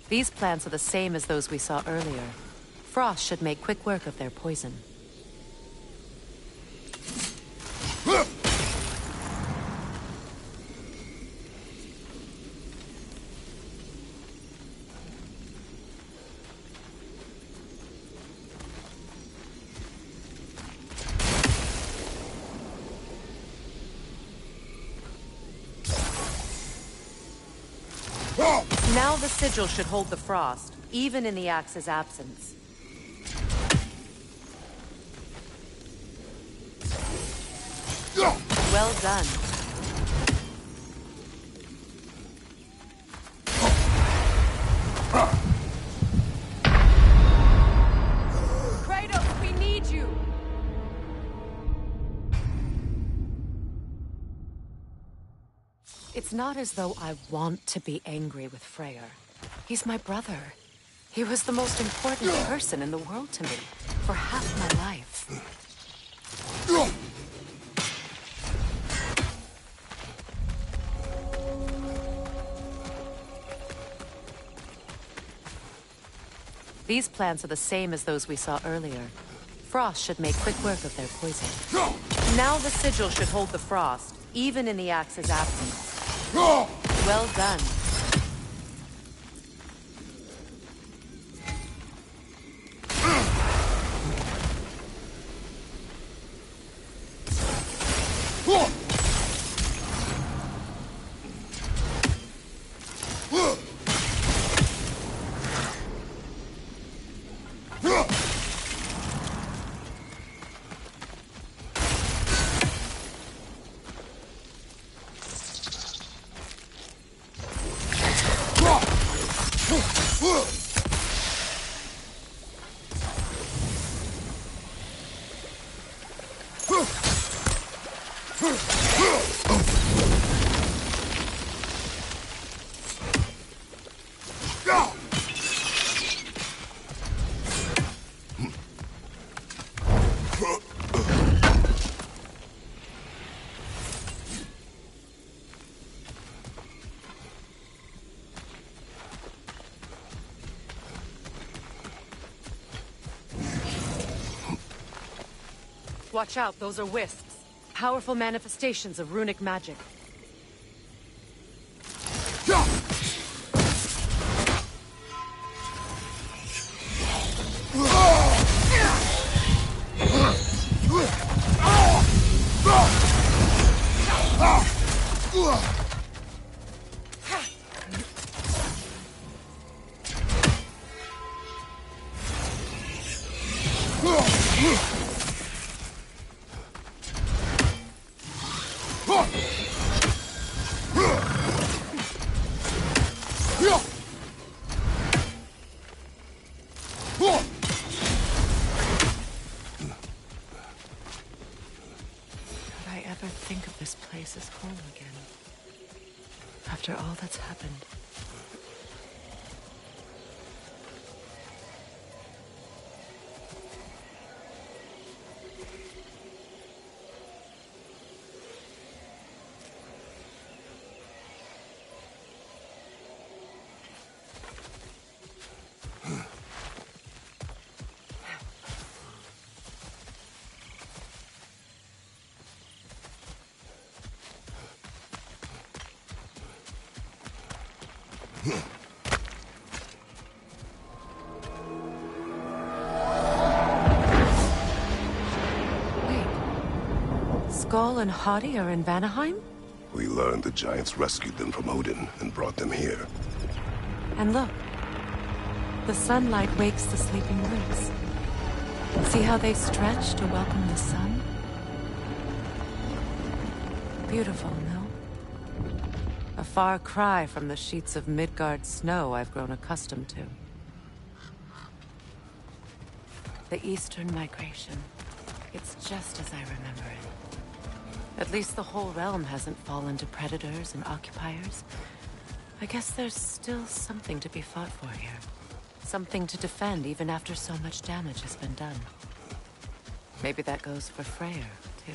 These plants are the same as those we saw earlier. Frost should make quick work of their poison. Now the sigil should hold the frost, even in the axe's absence. Well done. Kratos, we need you! It's not as though I want to be angry with Freyr. He's my brother. He was the most important person in the world to me, for half my life. These plants are the same as those we saw earlier. Frost should make quick work of their poison. Now the sigil should hold the frost, even in the axe's absence. Well done. Watch out, those are wisps. Powerful manifestations of runic magic. Think of this place as home again. After all that's happened. Skoll and Hati are in Vanaheim? We learned the giants rescued them from Odin and brought them here. And look, the sunlight wakes the sleeping roots. See how they stretch to welcome the sun? Beautiful, no? A far cry from the sheets of Midgard snow I've grown accustomed to. The Eastern Migration. It's just as I remember it. At least the whole realm hasn't fallen to predators and occupiers. I guess there's still something to be fought for here. Something to defend even after so much damage has been done. Maybe that goes for Freyr, too.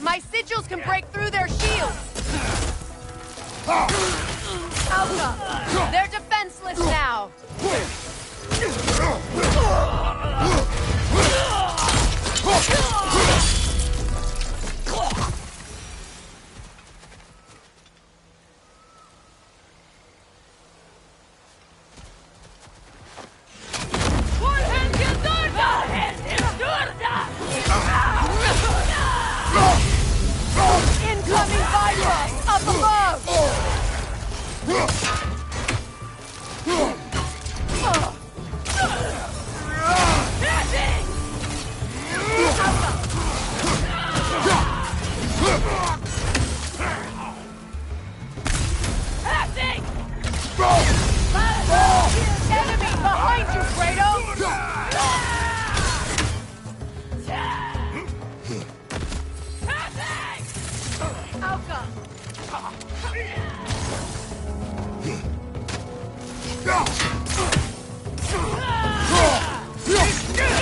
My sigils can break through their shields! Alpha! They're defenseless now! Incoming Bifrost! Up above! Enemy behind you, Kratos! Alka!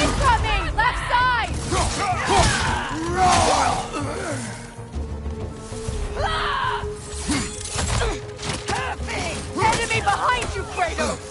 Incoming! Left side! Enemy behind you, Kratos!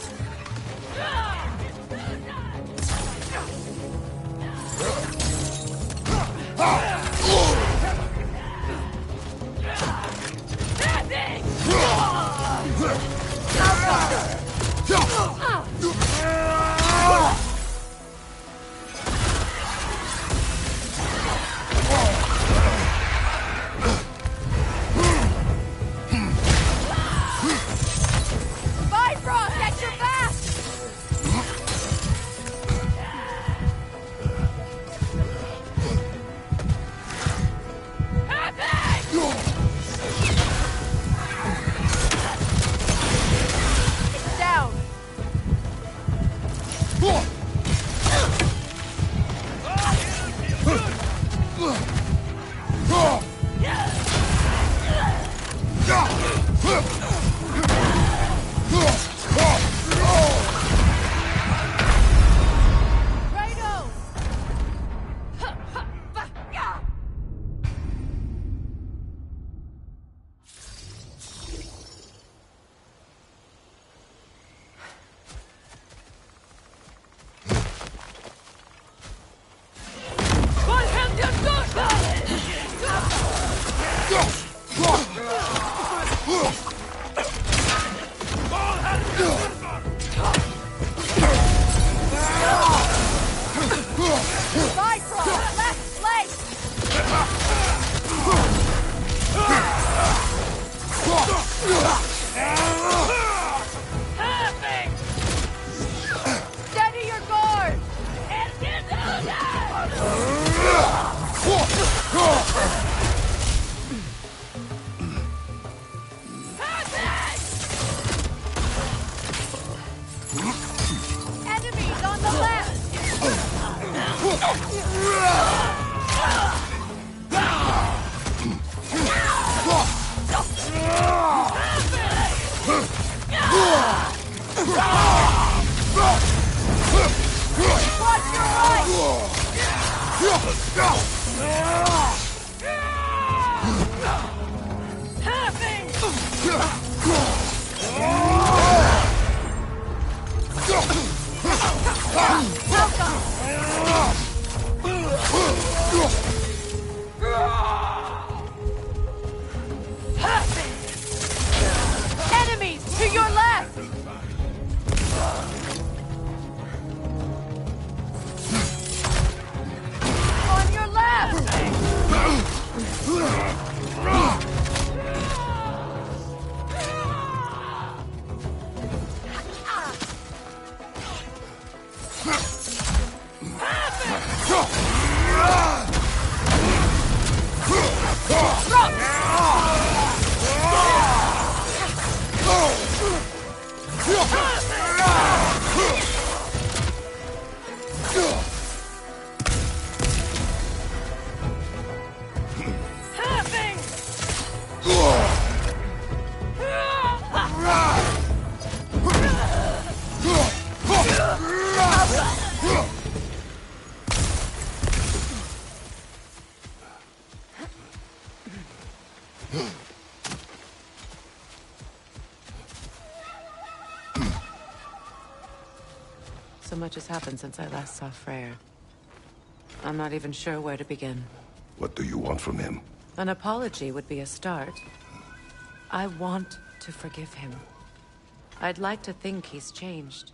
Bifrost, at your back! Enemies on the left! Watch your right! Enemies to your left! On your left! So much has happened since I last saw Freyr. I'm not even sure where to begin. What do you want from him? An apology would be a start. I want to forgive him. I'd like to think he's changed.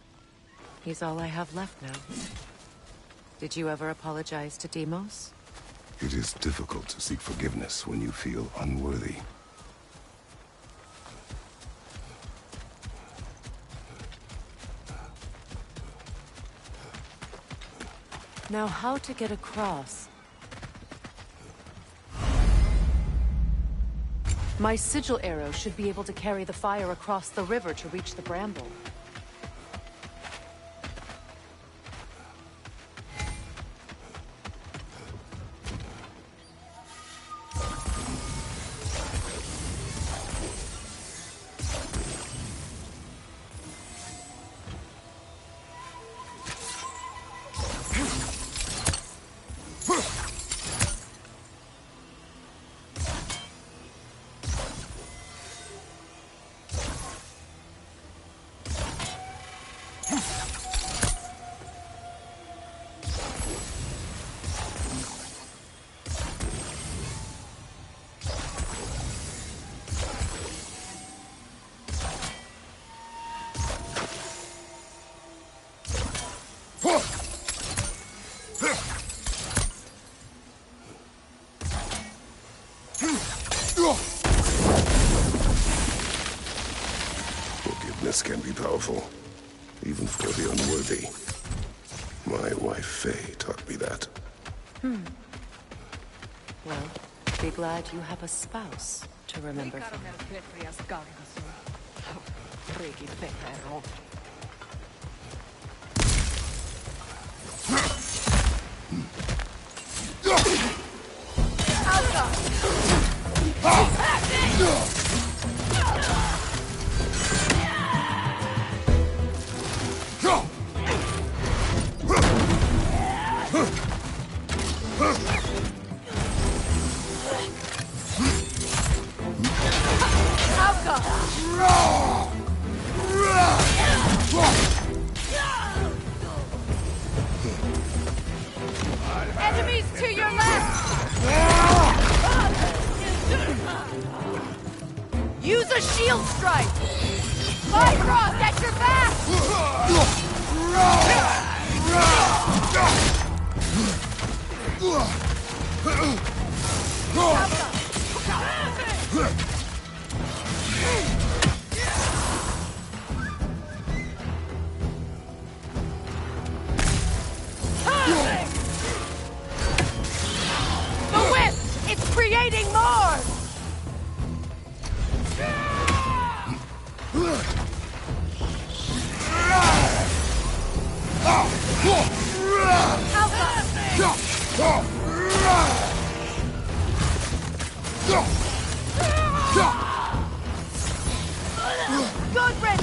He's all I have left now. Did you ever apologize to Deimos? It is difficult to seek forgiveness when you feel unworthy. Now, how to get across? My sigil arrow should be able to carry the fire across the river to reach the bramble. Forgiveness can be powerful, even for the unworthy. My wife Faye taught me that. Well, be glad you have a spouse to remember from. Enemies to your left! Use a shield strike! Bifrost at your back! Godfrey!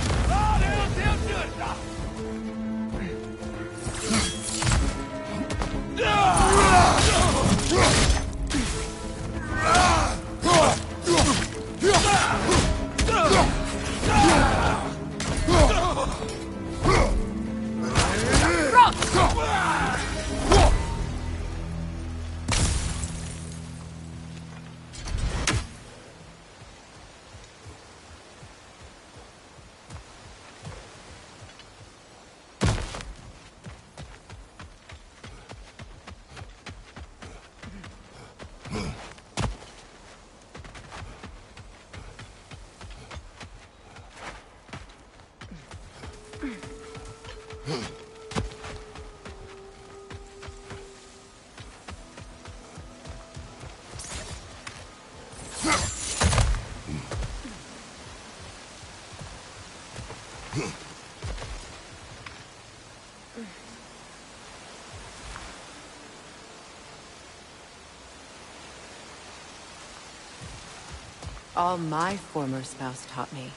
All my former spouse taught me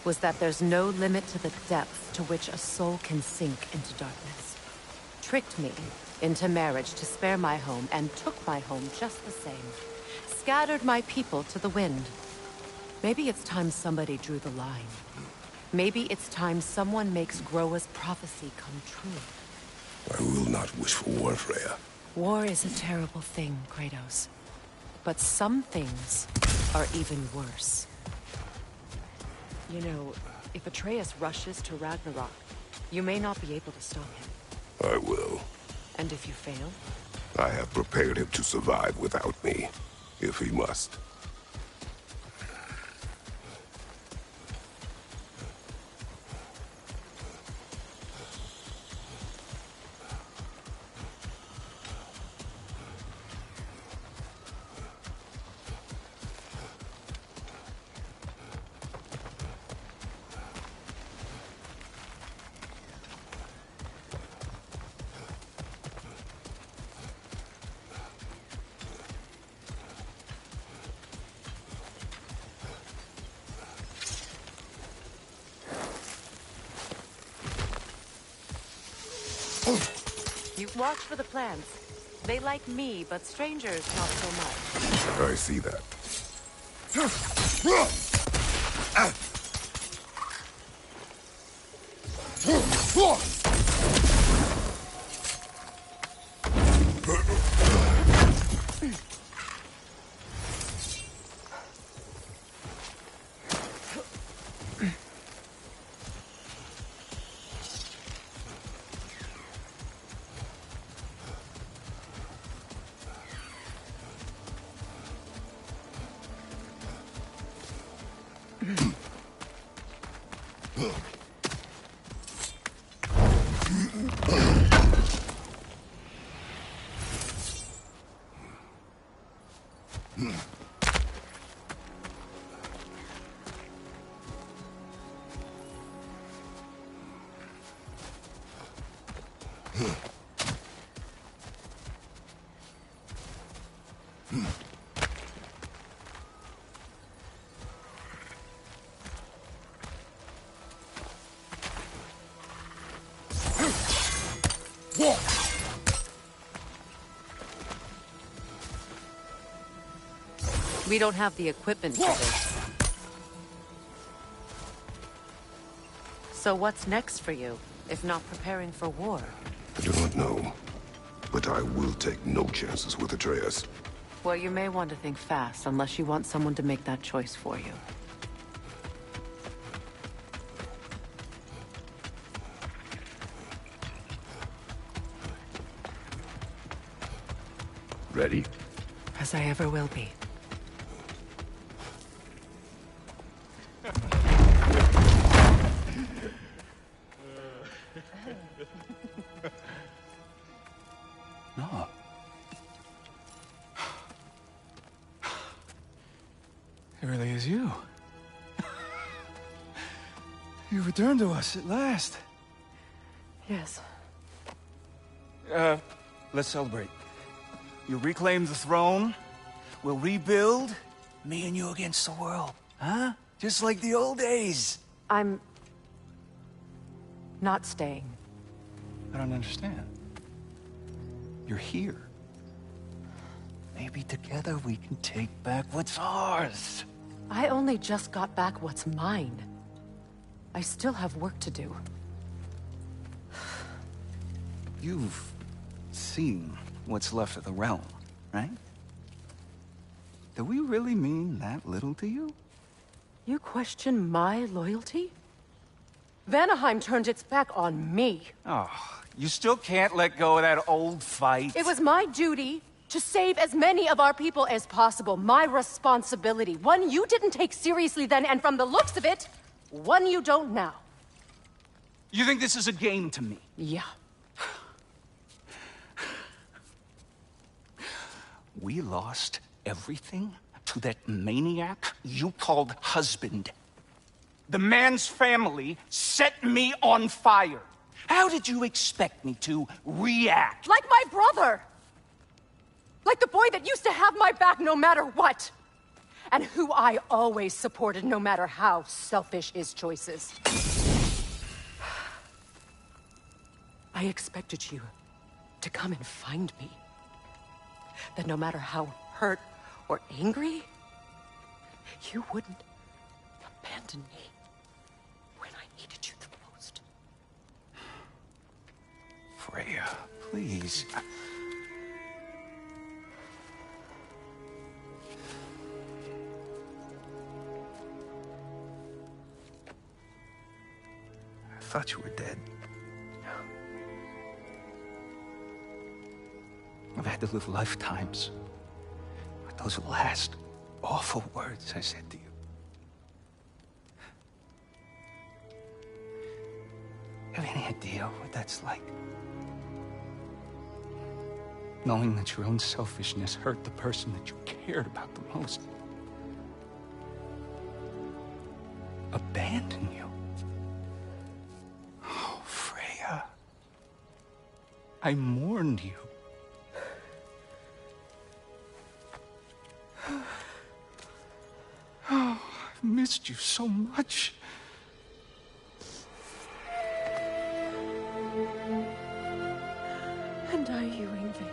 was that there's no limit to the depth to which a soul can sink into darkness. Tricked me into marriage to spare my home and took my home just the same. Scattered my people to the wind. Maybe it's time somebody drew the line. Maybe it's time someone makes Groa's prophecy come true. I will not wish for war, Freya. War is a terrible thing, Kratos. But some things are even worse. You know, if Atreus rushes to Ragnarok, you may not be able to stop him. I will. And if you fail? I have prepared him to survive without me, if he must. You watch for the plants. They like me, but strangers not so much. I see that. We don't have the equipment for this. So what's next for you, if not preparing for war? I do not know, but I will take no chances with Atreus. Well, you may want to think fast, unless you want someone to make that choice for you. Ready? As I ever will be. No. It really is you. You returned to us at last. Yes. Let's celebrate. You reclaim the throne, we'll rebuild, me and you against the world. Huh? Just like the old days. I'm... not staying. I don't understand. You're here. Maybe together we can take back what's ours. I only just got back what's mine. I still have work to do. You've seen what's left of the realm, right? Do we really mean that little to you? You question my loyalty? Vanaheim turned its back on me. Oh, you still can't let go of that old fight? It was my duty to save as many of our people as possible. My responsibility. One you didn't take seriously then, and from the looks of it, one you don't now. You think this is a game to me? Yeah. We lost everything to that maniac you called husband. The man's family set me on fire. How did you expect me to react? Like my brother! Like the boy that used to have my back no matter what! And who I always supported no matter how selfish his choices. I expected you to come and find me. That no matter how hurt or angry, you wouldn't abandon me when I needed you the most. Freya, please. I thought you were dead. I've had to live lifetimes with those last awful words I said to you. You have any idea what that's like? Knowing that your own selfishness hurt the person that you cared about the most. Abandon you. Oh, Freya. I mourned you. Oh, I've missed you so much. And I you, Yngvi.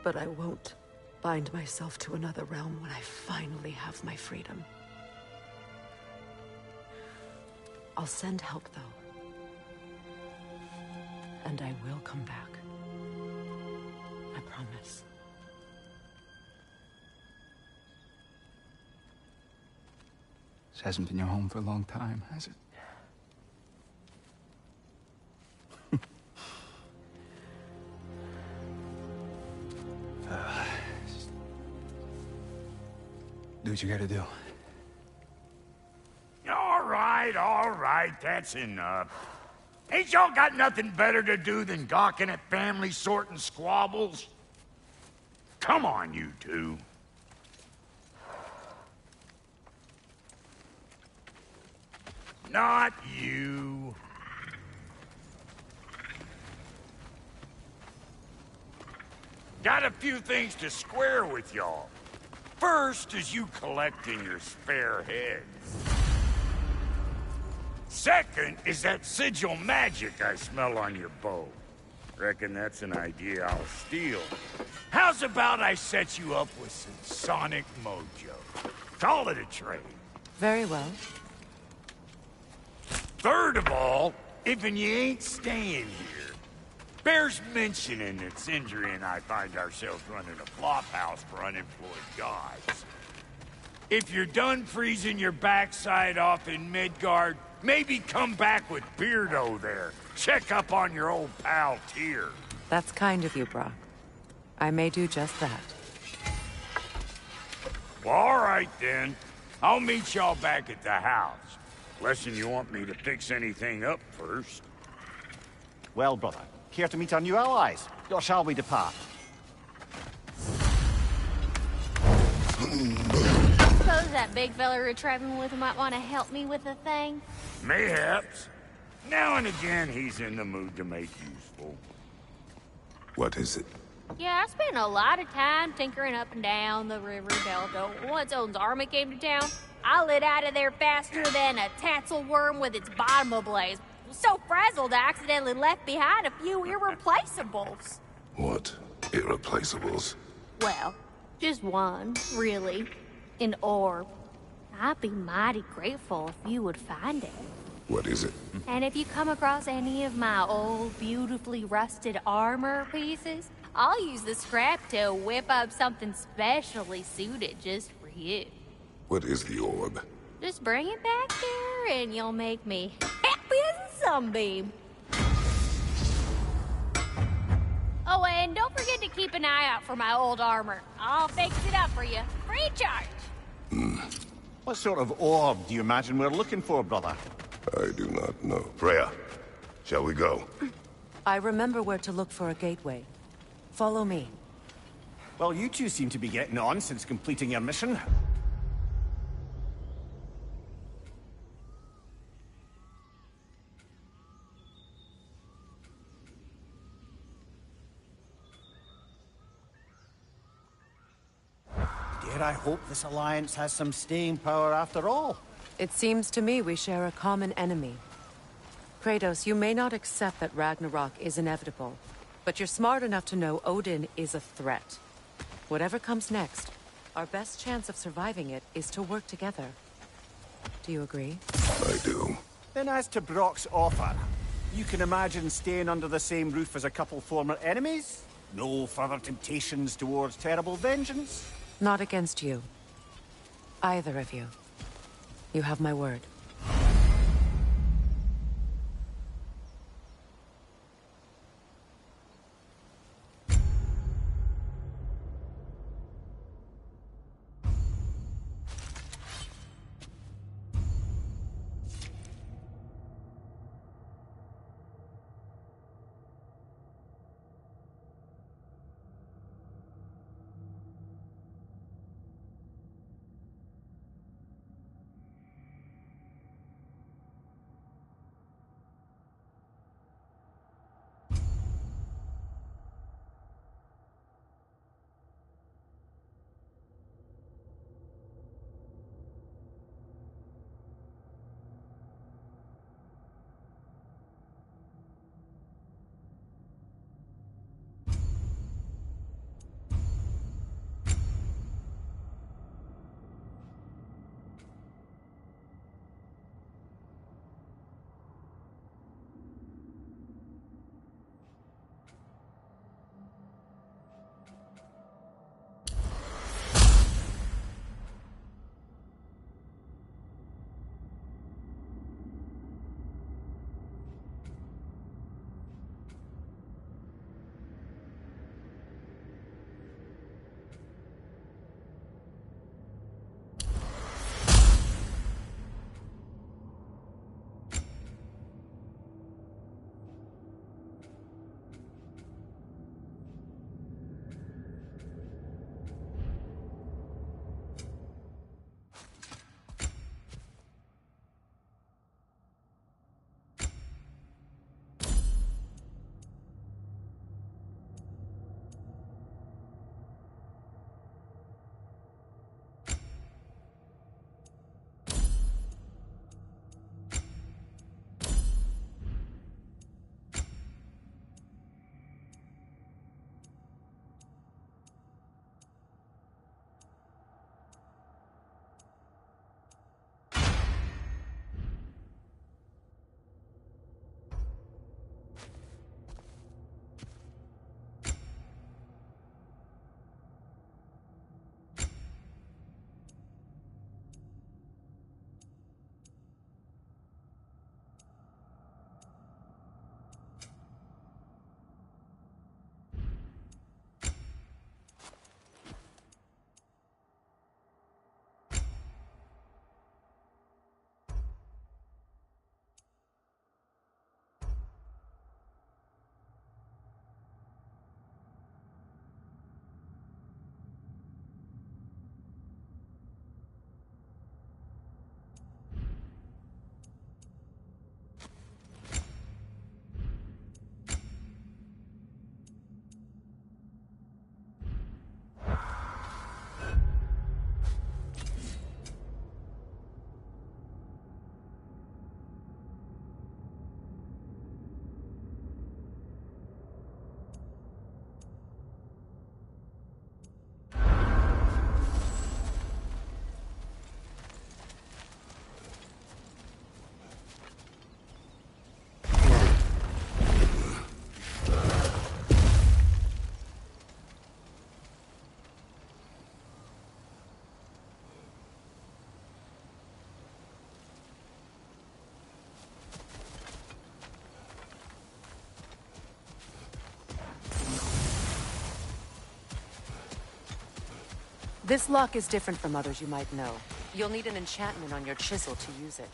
But I won't bind myself to another realm when I finally have my freedom. I'll send help, though. And I will come back. I promise. This hasn't been your home for a long time, has it? Do what you gotta do. All right, that's enough. Ain't y'all got nothing better to do than gawking at family sorting squabbles? Come on, you two. Not you. Got a few things to square with y'all. First is you collecting your spare heads. Second is that sigil magic I smell on your bow. Reckon that's an idea I'll steal. How's about I set you up with some sonic mojo? Call it a trade. Very well. Third of all, if you ain't staying here, bears mentioning that Sindri and I find ourselves running a flop house for unemployed gods. If you're done freezing your backside off in Midgard, maybe come back with Beardo there. Check up on your old pal Tyr. That's kind of you, Brock. I may do just that. Well, all right then. I'll meet y'all back at the house. Lesson you want me to fix anything up first. Well, brother, care to meet our new allies? Or shall we depart? Suppose that big fella you're traveling with might want to help me with a thing? Mayhaps. Now and again, he's in the mood to make useful. What is it? Yeah, I spent a lot of time tinkering up and down the river delta. Once Odin's army came to town, I lit out of there faster than a tassel worm with its bottom ablaze. So frazzled, I accidentally left behind a few irreplaceables. What? Irreplaceables? Well, just one, really. An orb. I'd be mighty grateful if you would find it. What is it? And if you come across any of my old, beautifully rusted armor pieces, I'll use the scrap to whip up something specially suited just for you. What is the orb? Just bring it back here and you'll make me happy as a sunbeam. Oh, and don't forget to keep an eye out for my old armor. I'll fix it up for you, free of charge. What sort of orb do you imagine we're looking for, brother? I do not know. Freya, shall we go? I remember where to look for a gateway. Follow me. Well, you two seem to be getting on since completing your mission. Dare I hope this alliance has some staying power after all? It seems to me we share a common enemy. Kratos, you may not accept that Ragnarok is inevitable, but you're smart enough to know Odin is a threat. Whatever comes next, our best chance of surviving it is to work together. Do you agree? I do. Then as to Brock's offer, you can imagine staying under the same roof as a couple former enemies? No further temptations towards terrible vengeance? Not against you. Either of you. You have my word. This lock is different from others you might know. You'll need an enchantment on your chisel to use it.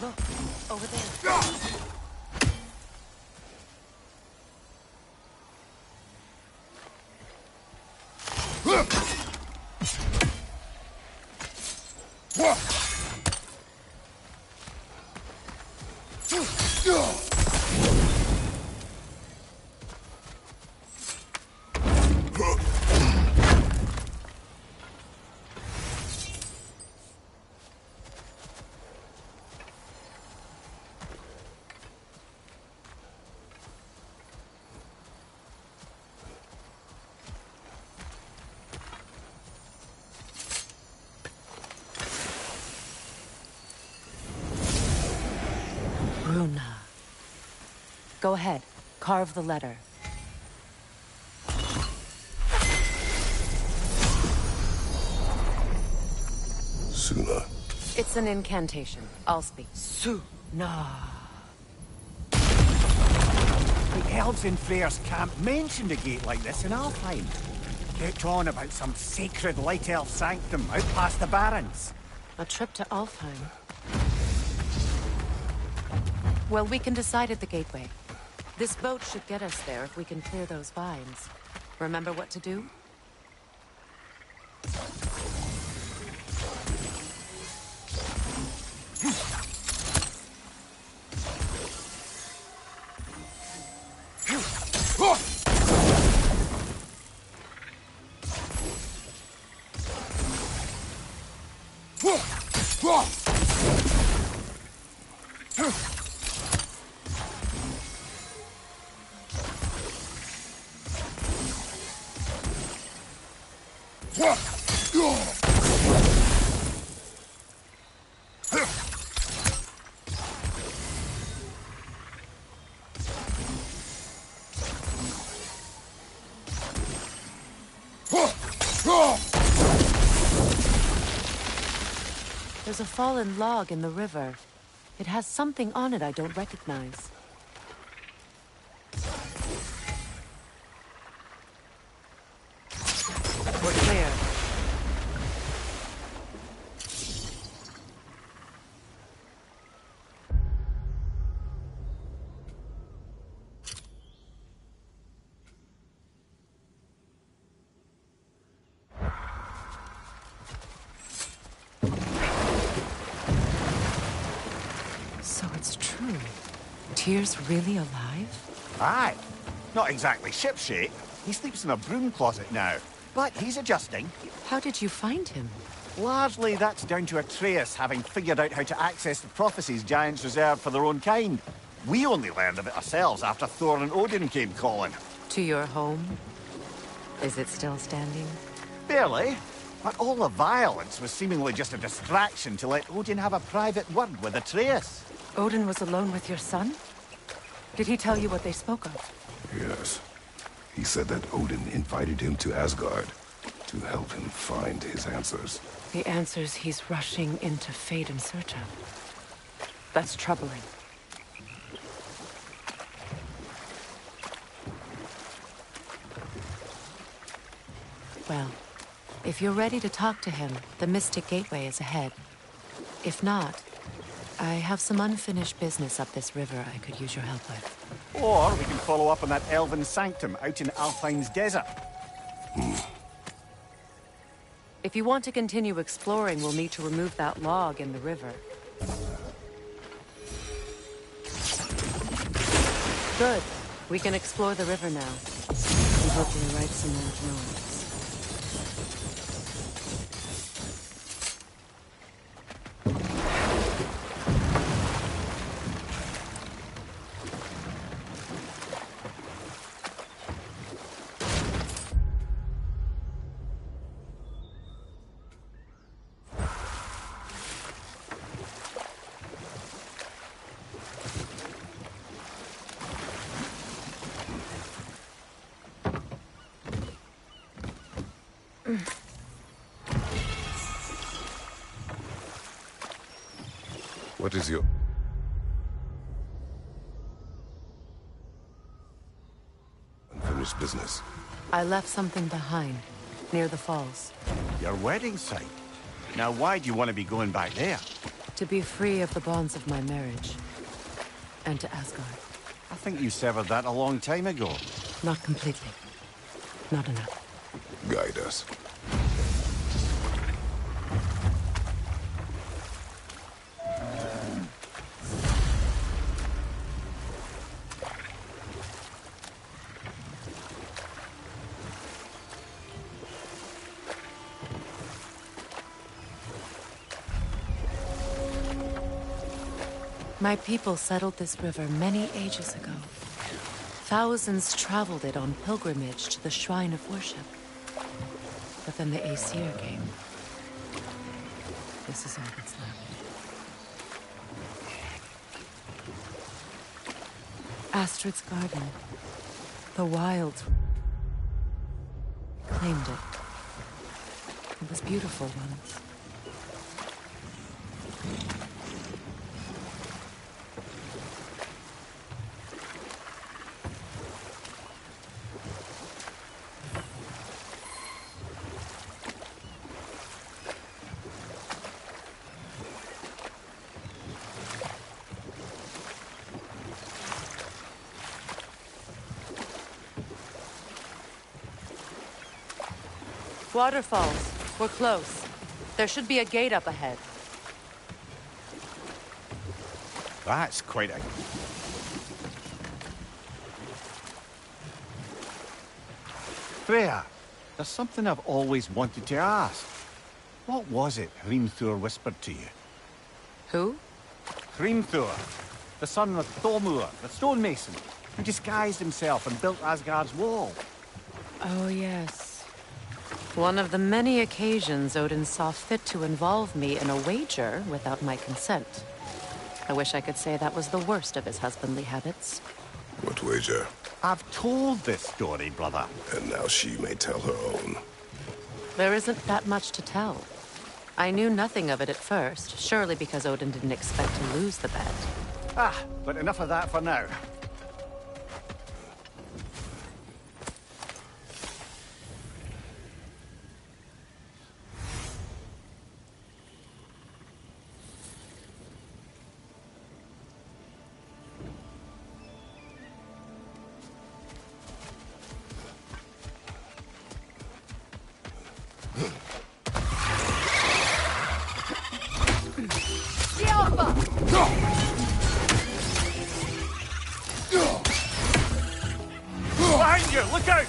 Look, over there. Bruna. Go ahead. Carve the letter. Suna. It's an incantation. I'll speak. Suna. The elves in Freyr's camp mentioned a gate like this in Alfheim. Kept on about some sacred light elf sanctum out past the Barrens. A trip to Alfheim. Well, we can decide at the gateway. This boat should get us there if we can clear those vines. Remember what to do? There's a fallen log in the river. It has something on it I don't recognize. We're clear. So it's true. Tyr's really alive? Aye. Not exactly shipshape. He sleeps in a broom closet now. But he's adjusting. How did you find him? Largely that's down to Atreus having figured out how to access the prophecies giants reserved for their own kind. We only learned of it ourselves after Thor and Odin came calling. To your home? Is it still standing? Barely. But all the violence was seemingly just a distraction to let Odin have a private word with Atreus. Odin was alone with your son? Did he tell you what they spoke of? Yes. He said that Odin invited him to Asgard to help him find his answers. The answers he's rushing into fate in search of. That's troubling. Well, if you're ready to talk to him, the Mystic Gateway is ahead. If not, I have some unfinished business up this river I could use your help with. Or we can follow up on that elven sanctum out in Alfheim's desert. If you want to continue exploring, we'll need to remove that log in the river. Good. We can explore the river now. And hopefully write some more drawings. What is your... unfinished business? I left something behind, near the falls. Your wedding site. Now, why do you want to be going back there? To be free of the bonds of my marriage. And to Asgard. I think you severed that a long time ago. Not completely. Not enough. Guide us. My people settled this river many ages ago. Thousands traveled it on pilgrimage to the shrine of worship. But then the Aesir came. This is all that's left. Astrid's garden. The wilds claimed it. It was beautiful once. Waterfalls. We're close. There should be a gate up ahead. That's quite a... Freya, there's something I've always wanted to ask. What was it Hrimthur whispered to you? Who? Hrimthur, the son of Thormur, the stonemason, who disguised himself and built Asgard's wall. Oh, yes. One of the many occasions Odin saw fit to involve me in a wager without my consent. I wish I could say that was the worst of his husbandly habits. What wager? I've told this story, brother. And now she may tell her own. There isn't that much to tell. I knew nothing of it at first, surely because Odin didn't expect to lose the bet. Ah, but enough of that for now. Behind you! Look out!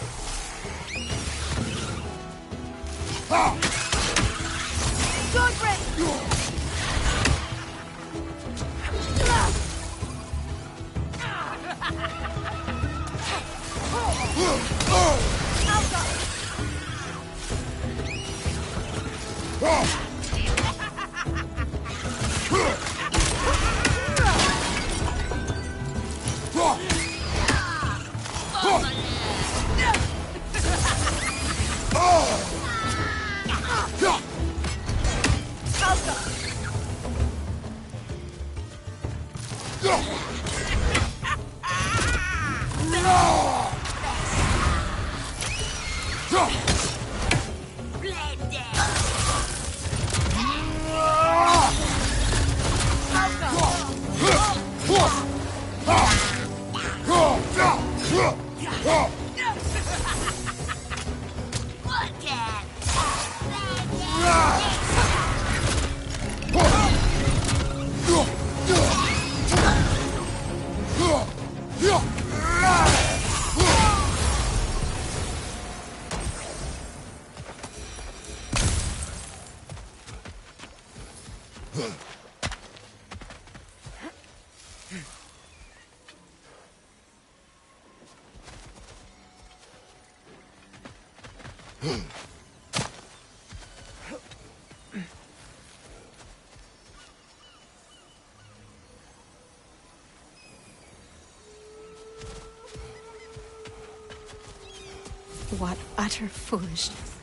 What utter foolishness.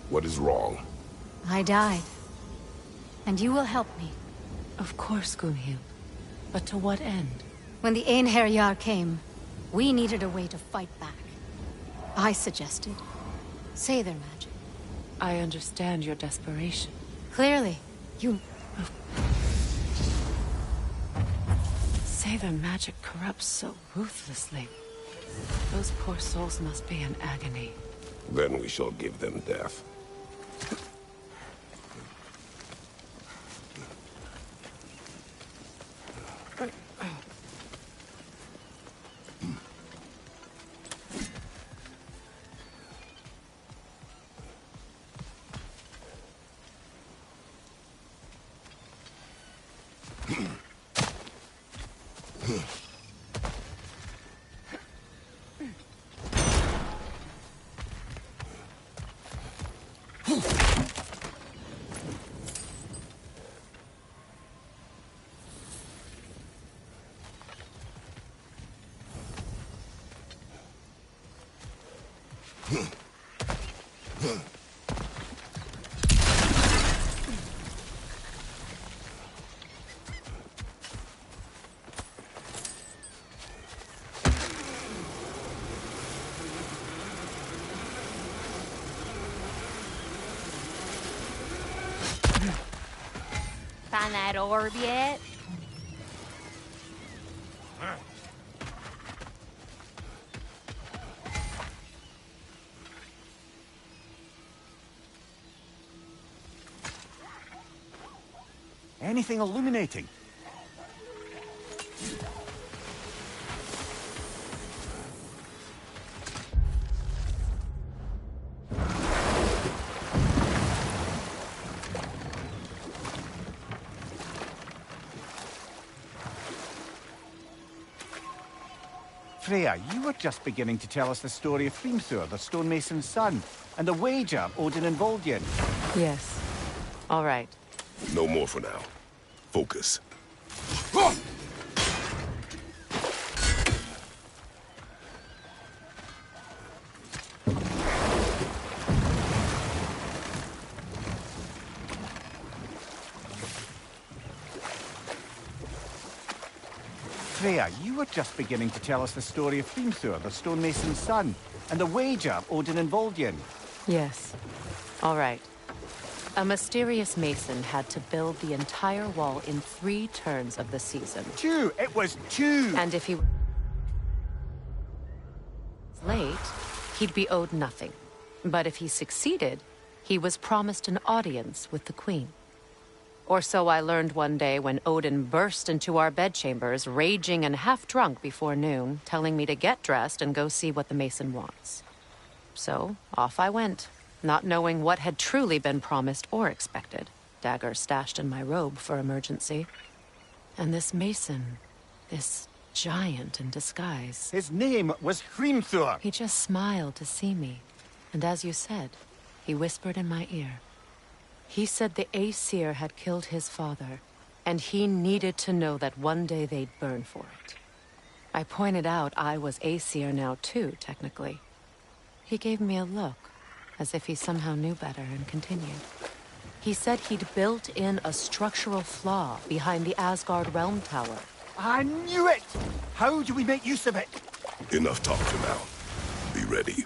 What is wrong? I died. And you will help me. Of course, Gunhild. But to what end? When the Einherjar came, we needed a way to fight back. I suggested Seidr magic. I understand your desperation. Clearly, you... Seidr magic corrupts so ruthlessly. Those poor souls must be in agony. Then we shall give them death. Find that orb yet? Anything illuminating? Freya, you were just beginning to tell us the story of Hrimthur, the stonemason's son, and the wager Odin and Vol'jin. Yes. All right. No more for now. Focus. Freya, you were just beginning to tell us the story of Hrimthur, the stonemason's son, and the wager Odin and Vol'jin. Yes. All right. A mysterious mason had to build the entire wall in 3 turns of the season. 2! It was 2! And if he was late, he'd be owed nothing. But if he succeeded, he was promised an audience with the queen. Or so I learned one day when Odin burst into our bedchambers, raging and half-drunk before noon, telling me to get dressed and go see what the mason wants. So, off I went, not knowing what had truly been promised or expected. Dagger stashed in my robe for emergency. And this mason, this giant in disguise. His name was Hrimthur! He just smiled to see me. And as you said, he whispered in my ear. He said the Aesir had killed his father, and he needed to know that one day they'd burn for it. I pointed out I was Aesir now too, technically. He gave me a look, as if he somehow knew better, and continued. He said he'd built in a structural flaw behind the Asgard Realm Tower. I knew it! How do we make use of it? Enough talk for now. Be ready.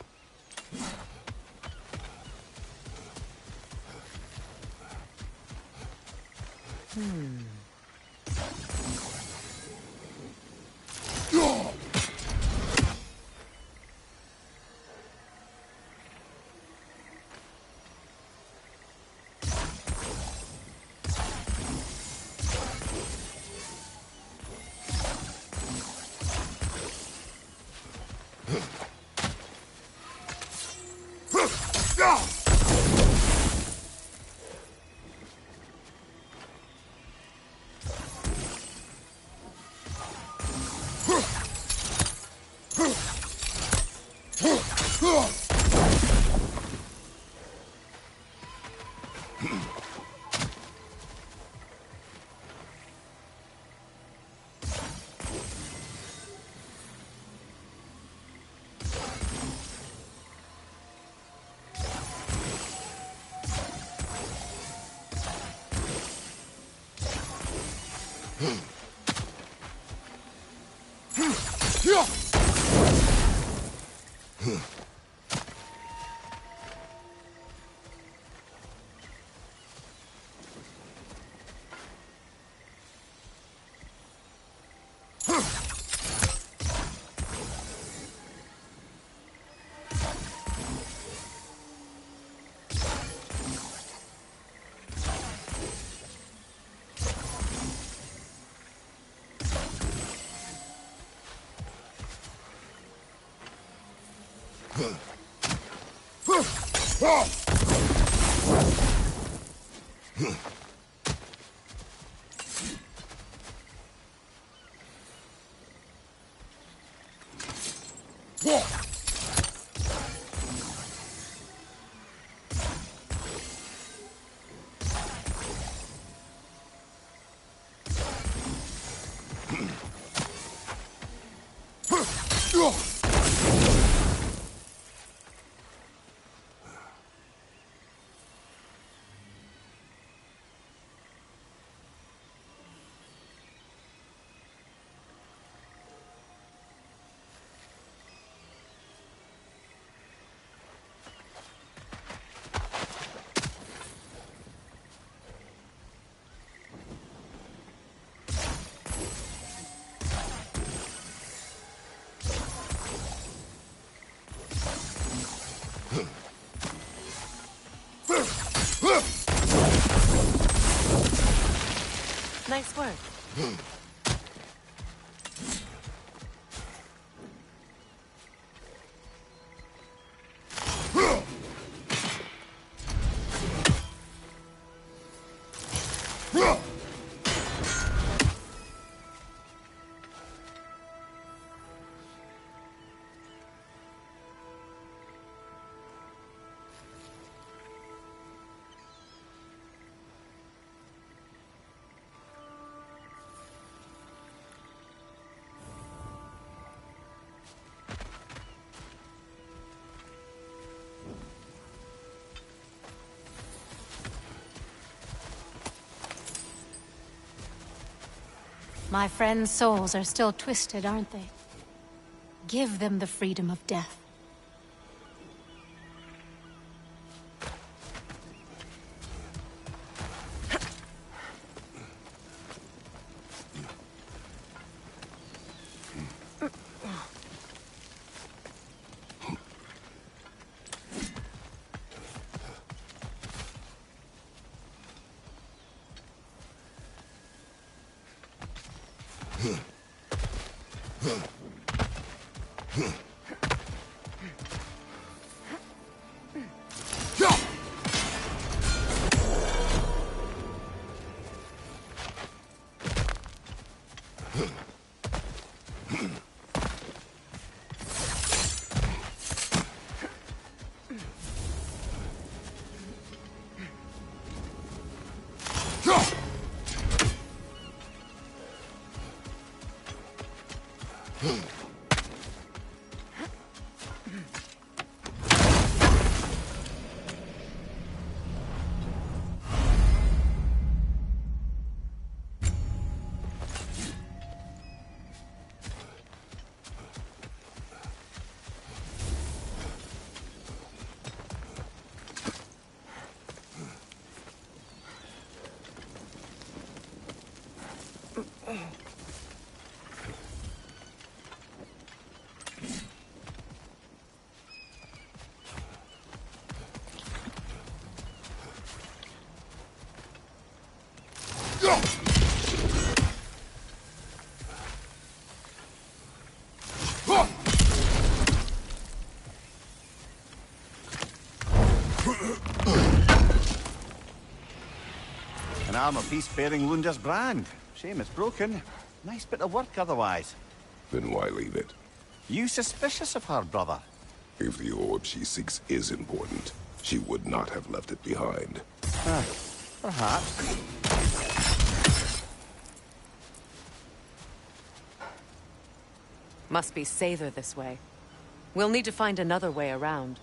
Nice work. My friends' souls are still twisted, aren't they? Give them the freedom of death. An armor piece bearing Lunda's brand. Shame it's broken. Nice bit of work otherwise. Then why leave it? You suspicious of her, brother? If the orb she seeks is important, she would not have left it behind. Perhaps. Must be Sather this way. We'll need to find another way around.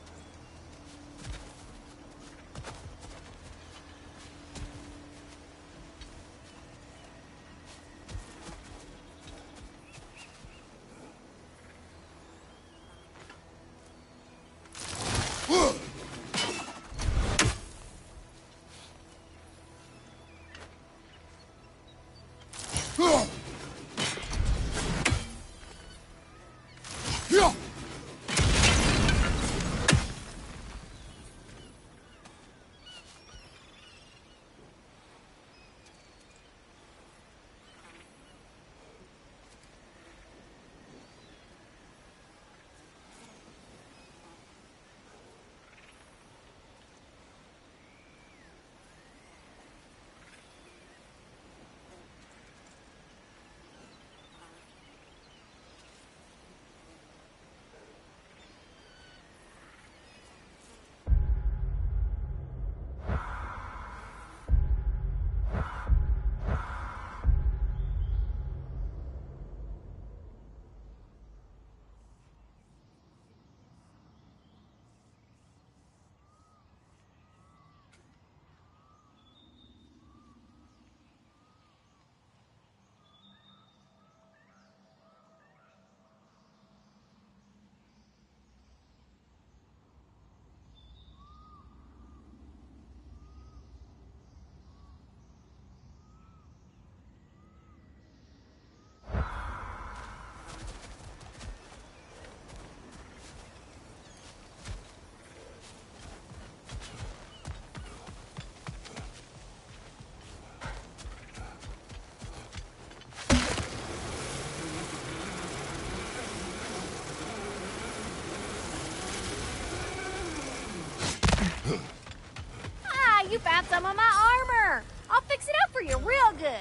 Ah, you found some of my armor! I'll fix it up for you real good.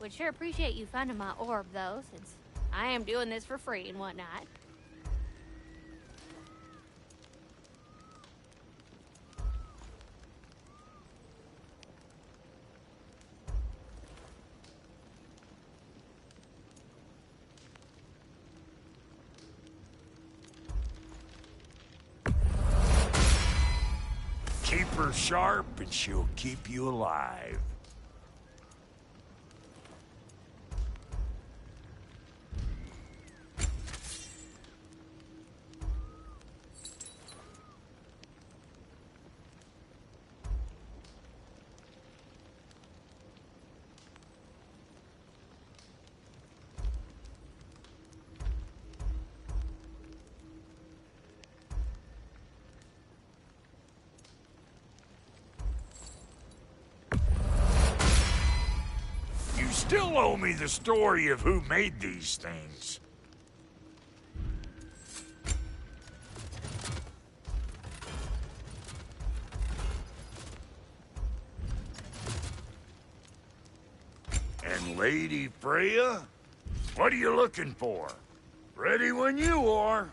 Would sure appreciate you finding my orb, though, since I am doing this for free and whatnot. Keep her sharp and she'll keep you alive. Still owe me the story of who made these things. And Lady Freya? What are you looking for? Ready when you are.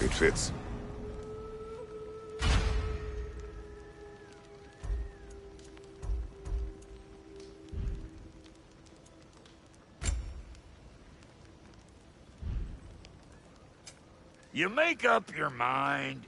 It fits. You make up your mind.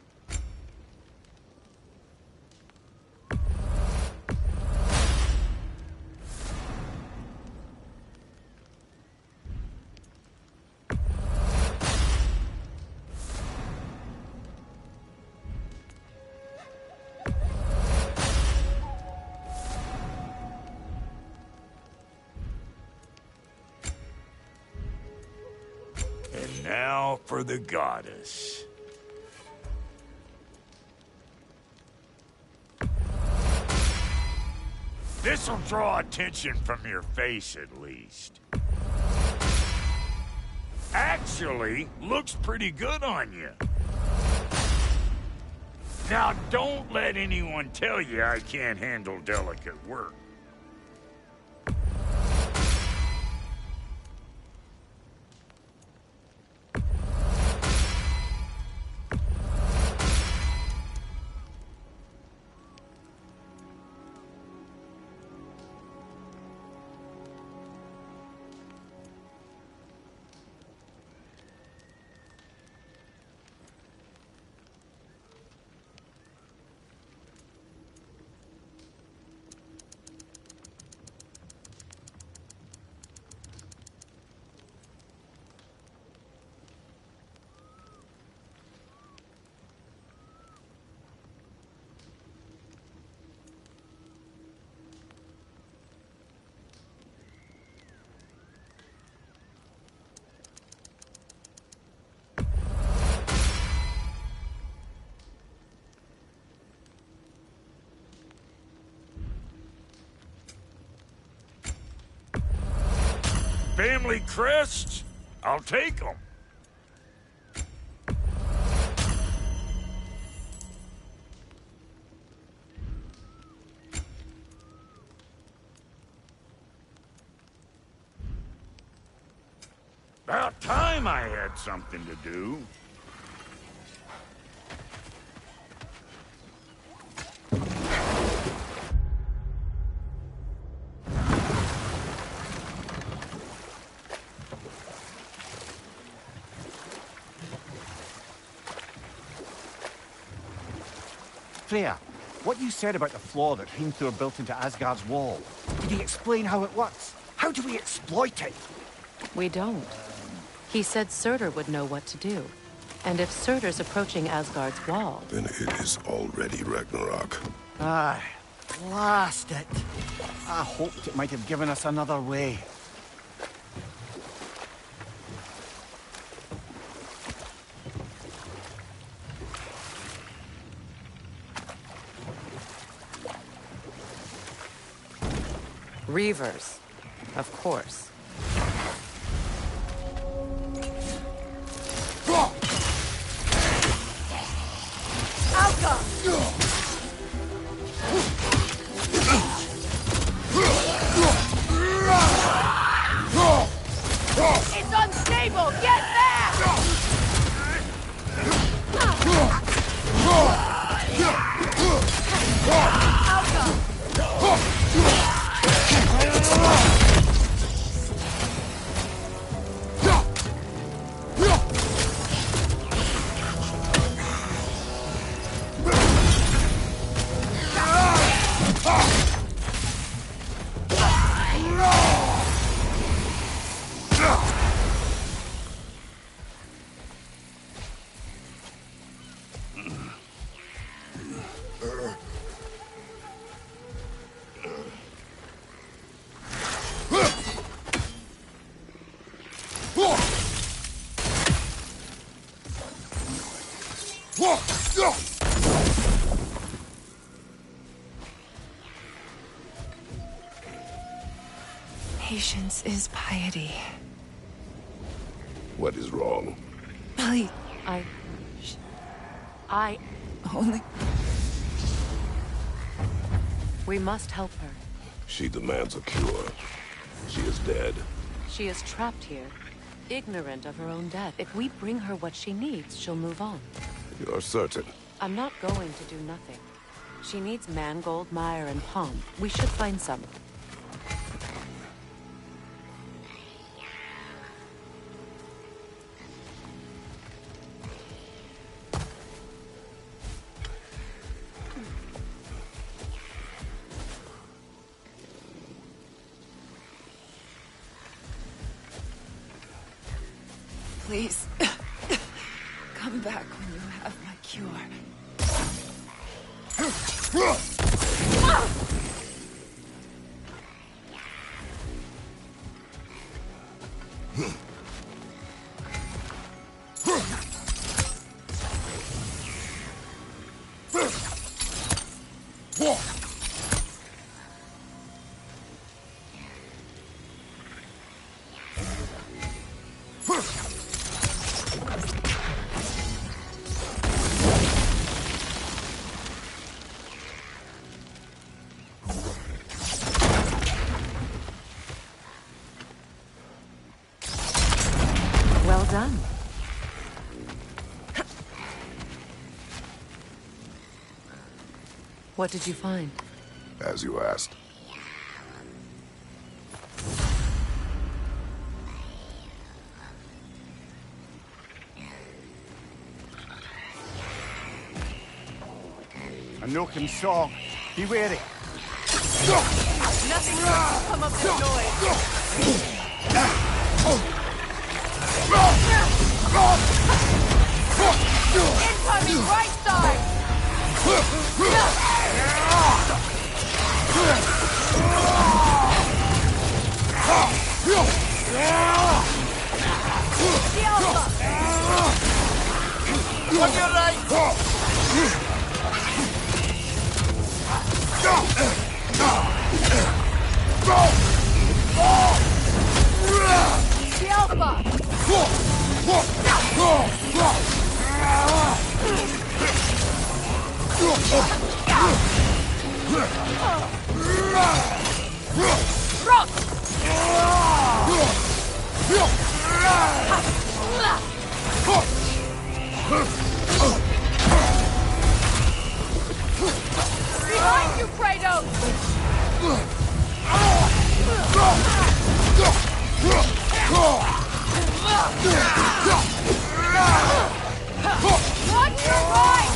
And now for the goddess. This'll draw attention from your face, at least. Actually, looks pretty good on you. Now, don't let anyone tell you I can't handle delicate work. Family crests? I'll take them. About time I had something to do. Freya, what you said about the flaw that Hrimthur built into Asgard's wall, did he explain how it works? How do we exploit it? We don't. He said Surtur would know what to do. And if Surtur's approaching Asgard's wall... Then it is already Ragnarok. Aye, blast it. I hoped it might have given us another way. Reavers. Of course. It's unstable! Get back! Patience is piety. What is wrong? Please. I... Only... We must help her. She demands a cure. She is dead. She is trapped here, ignorant of her own death. If we bring her what she needs, she'll move on. You are certain? I'm not going to do nothing. She needs mangold, mire, and palm. We should find some. Please. Come back when you have my cure. Well done. What did you find? As you asked. A Noken song. Be wary. Nothing good will come of this noise. Incoming right side! The Alpha! On your right! Go! Behind you, Kratos! Watch your right!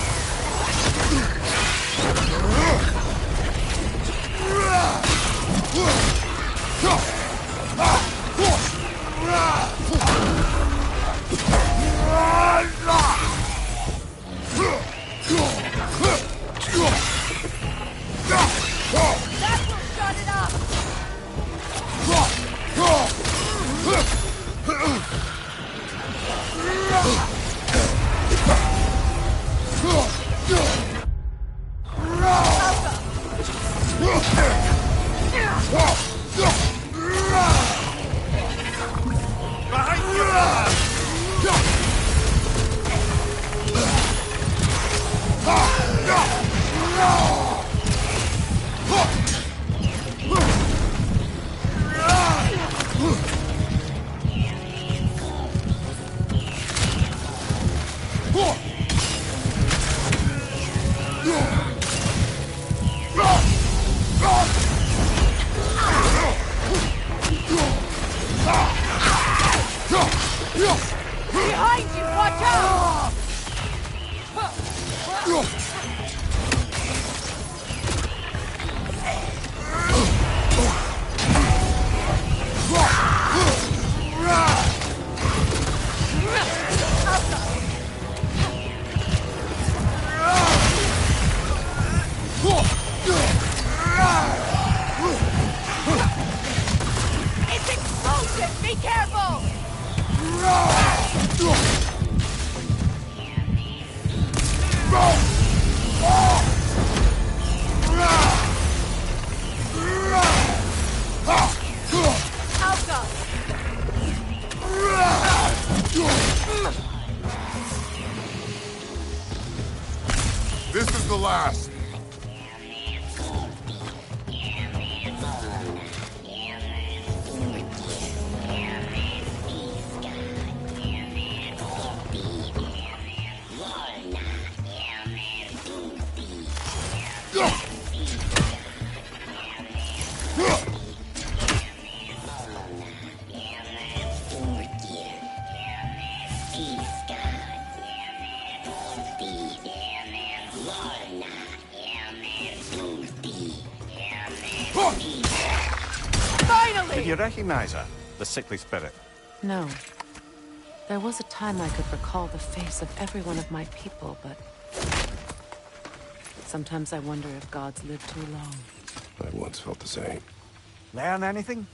That will shut it up! Behind you, watch out! It's explosive! Be careful! Alka! This is the last. Finally! Did you recognize her? The sickly spirit? No. There was a time I could recall the face of every one of my people, but... sometimes I wonder if gods live too long. I once felt the same. Learn anything?